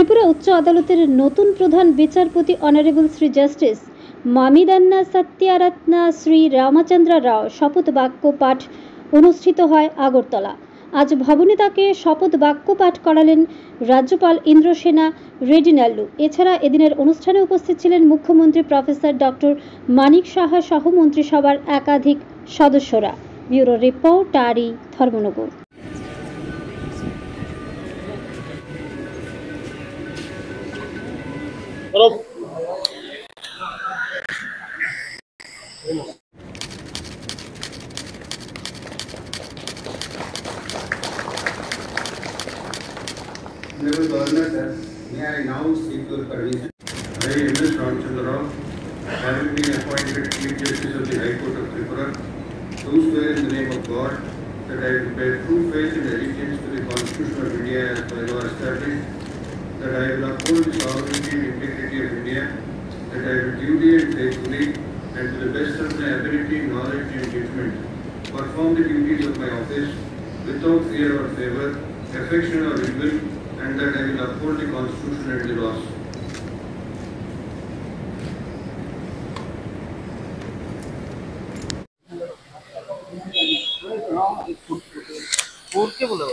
ত্রিপুরা উচ্চ আদালতের নতুন প্রধান বিচারপতি অনারেবল শ্রী জাস্টিস মামিদান্না সত্যারত্না শ্রী রামচন্দ্র রাও শপথ বাক্য পাঠ অনুষ্ঠিত হয় আগরতলা। আজ ভবনে তাকে শপথ বাক্য পাঠ করালেন রাজ্যপাল ইন্দ্রসেনা রেড্ডি। এছাড়া এদিনের অনুষ্ঠানে উপস্থিত ছিলেন মুখ্যমন্ত্রী প্রফেসর ডক্টর মানিক সাহা সহ মন্ত্রিসভার একাধিক সদস্যরা। Bureau report tarry Dharmanagar. Honorable Governor, sir, may I now seek your permission? I, M.S. Ramchandra Rao, having been appointed Chief Justice of the High Court of Tripura, do swear in the name of God that I will bear true faith and allegiance to the Constitution of India as by law established, that I will uphold the sovereignty and integrity of India, that I will duly and faithfully and to the best of my ability, knowledge and judgment perform the duties of my office without fear or favour, affection or ill will, and that I will uphold the Constitution and the laws. Court के बोला